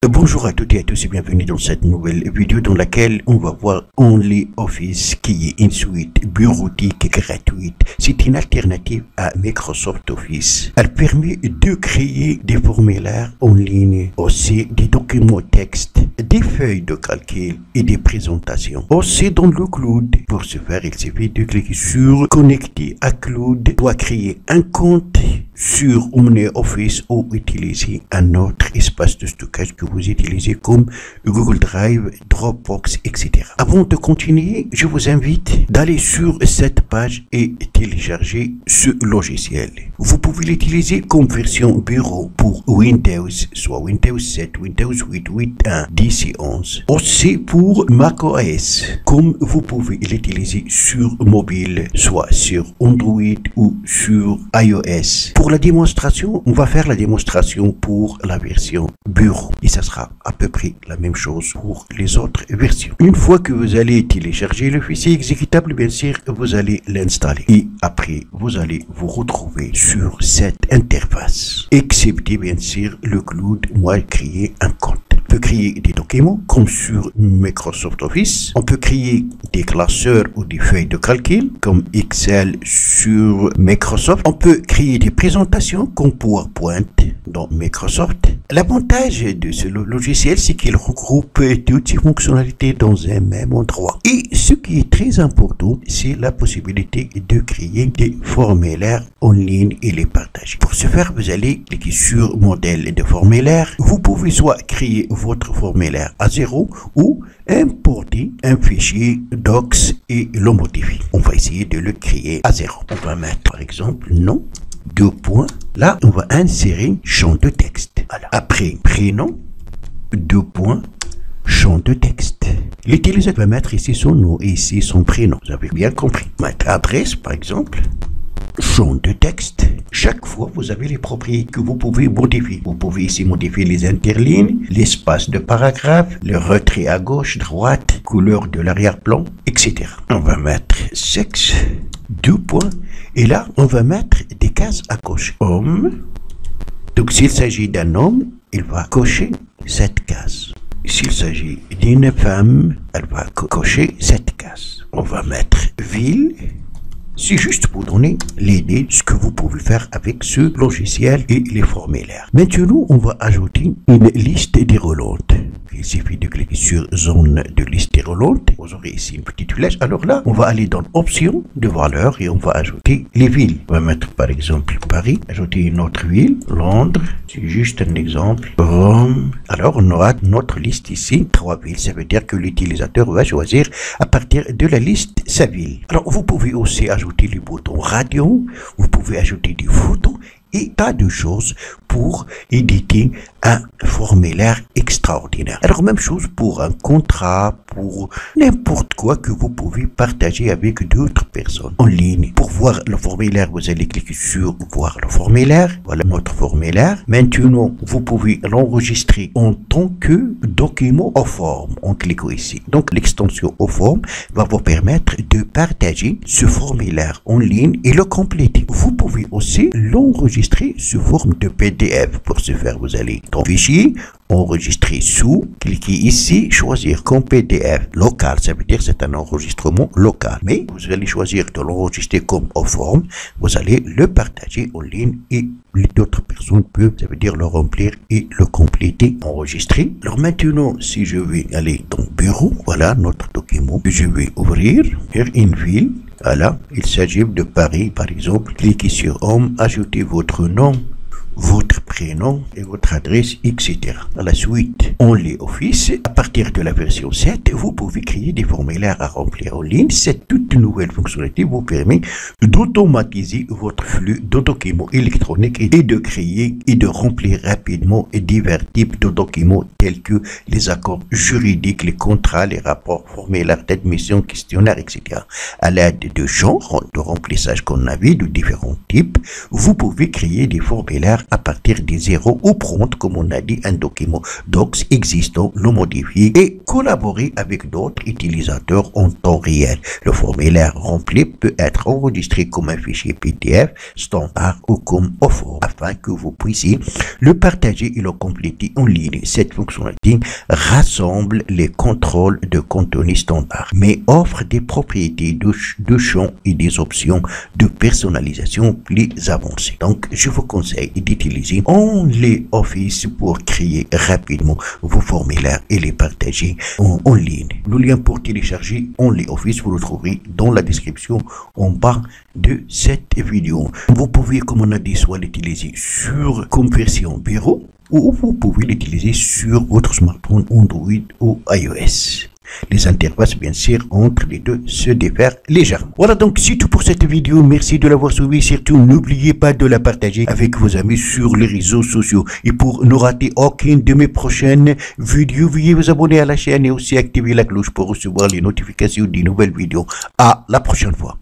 Bonjour à toutes et à tous et bienvenue dans cette nouvelle vidéo dans laquelle on va voir OnlyOffice qui est une suite bureautique gratuite. C'est une alternative à Microsoft Office. Elle permet de créer des formulaires en ligne, aussi des documents texte, des feuilles de calcul et des présentations. Aussi dans le cloud. Pour ce faire, il suffit de cliquer sur Connecter à cloud, doit créer un compte sur OnlyOffice ou utiliser un autre espace de stockage que vous utilisez comme Google Drive, Dropbox, etc. Avant de continuer, je vous invite d'aller sur cette page et télécharger ce logiciel. Vous pouvez l'utiliser comme version bureau pour Windows, soit Windows 7, Windows 8, 8.1, 10 et 11. Aussi pour macOS, comme vous pouvez l'utiliser sur mobile, soit sur Android ou sur iOS. Pour la démonstration, on va faire la démonstration pour la version bureau et ça sera à peu près la même chose pour les autres versions. Une fois que vous allez télécharger le fichier exécutable, bien sûr, vous allez l'installer et après vous allez vous retrouver sur cette interface. Excepté bien sûr le cloud, moi créer un compte. On peut créer des documents comme sur Microsoft Office. On peut créer des classeurs ou des feuilles de calcul comme Excel sur Microsoft. On peut créer des présentations comme PowerPoint dans Microsoft. L'avantage de ce logiciel, c'est qu'il regroupe toutes ces fonctionnalités dans un même endroit. Et ce qui est très important, c'est la possibilité de créer des formulaires en ligne et les partager. Pour ce faire, vous allez cliquer sur Modèle de formulaire. Vous pouvez soit créer votre formulaire à zéro ou importer un fichier docs et le modifier. On va essayer de le créer à zéro. On va mettre par exemple nom, 2 points. Là, on va insérer champ de texte. Voilà. Après prénom, 2 points, champ de texte. L'utilisateur va mettre ici son nom et ici son prénom. Vous avez bien compris. Mettre adresse par exemple. Champ de texte. Chaque fois, vous avez les propriétés que vous pouvez modifier. Vous pouvez ici modifier les interlignes, l'espace de paragraphe, le retrait à gauche, droite, couleur de l'arrière-plan, etc. On va mettre sexe, 2 points. Et là, on va mettre des cases à cocher. Homme. Donc, s'il s'agit d'un homme, il va cocher cette case. S'il s'agit d'une femme, elle va cocher cette case. On va mettre ville. C'est juste pour donner l'idée de ce que vous pouvez faire avec ce logiciel et les formulaires. Maintenant, on va ajouter une liste déroulante. Il suffit de cliquer sur zone de liste déroulante. Vous aurez ici une petite flèche. Alors là, on va aller dans options de valeur et on va ajouter les villes. On va mettre par exemple Paris, ajouter une autre ville, Londres. C'est juste un exemple. Rome. Alors on aura notre liste ici, 3 villes. Ça veut dire que l'utilisateur va choisir à partir de la liste sa ville. Alors vous pouvez aussi ajouter les boutons radio. Vous pouvez ajouter des photos et tas de choses pour éditer un formulaire extraordinaire. Alors même chose pour un contrat, pour n'importe quoi que vous pouvez partager avec d'autres personnes en ligne. Pour voir le formulaire, vous allez cliquer sur voir le formulaire. Voilà notre formulaire. Maintenant, vous pouvez l'enregistrer en tant que document aux formes en cliquant ici. Donc l'extension aux formes va vous permettre de partager ce formulaire en ligne et le compléter. Vous pouvez aussi l'enregistrer sous forme de PDF. Pour ce faire, vous allez dans Fichier, enregistrer sous, cliquez ici, choisir comme PDF local. Ça veut dire que c'est un enregistrement local. Mais vous allez choisir de l'enregistrer comme aux formes. Vous allez le partager en ligne et d'autres personnes peuvent, ça veut dire le remplir et le compléter, enregistrer. Alors maintenant, si je vais aller dans Bureau, voilà notre document. Je vais ouvrir une ville. Voilà, il s'agit de Paris, par exemple. Cliquez sur Homme, ajoutez votre nom, votre prénom et votre adresse, etc. À la suite, OnlyOffice, à partir de la version 7, vous pouvez créer des formulaires à remplir en ligne. Cette toute nouvelle fonctionnalité vous permet d'automatiser votre flux de documents électroniques et de créer et de remplir rapidement divers types de documents tels que les accords juridiques, les contrats, les rapports, formulaires d'admission, questionnaires, etc. À l'aide de champs de remplissage qu'on a vu de différents types, vous pouvez créer des formulaires à partir des zéros ou prendre, comme on a dit, un document docs existant, le modifier et collaborer avec d'autres utilisateurs en temps réel. Le formulaire rempli peut être enregistré comme un fichier PDF standard ou comme OFO afin que vous puissiez le partager et le compléter en ligne. Cette fonctionnalité rassemble les contrôles de contenu standard, mais offre des propriétés de champ et des options de personnalisation plus avancées. Donc, je vous conseille d'utiliser OnlyOffice pour créer rapidement vos formulaires et les partager en ligne. Le lien pour télécharger OnlyOffice, vous le trouverez dans la description en bas de cette vidéo. Vous pouvez, comme on a dit, soit l'utiliser comme version bureau ou vous pouvez l'utiliser sur votre smartphone Android ou iOS. Les interfaces, bien sûr, entre les deux se diffèrent légèrement. Voilà, donc c'est tout pour cette vidéo. Merci de l'avoir suivi. Surtout, n'oubliez pas de la partager avec vos amis sur les réseaux sociaux. Et pour ne rater aucune de mes prochaines vidéos, veuillez vous abonner à la chaîne et aussi activer la cloche pour recevoir les notifications des nouvelles vidéos. À la prochaine fois.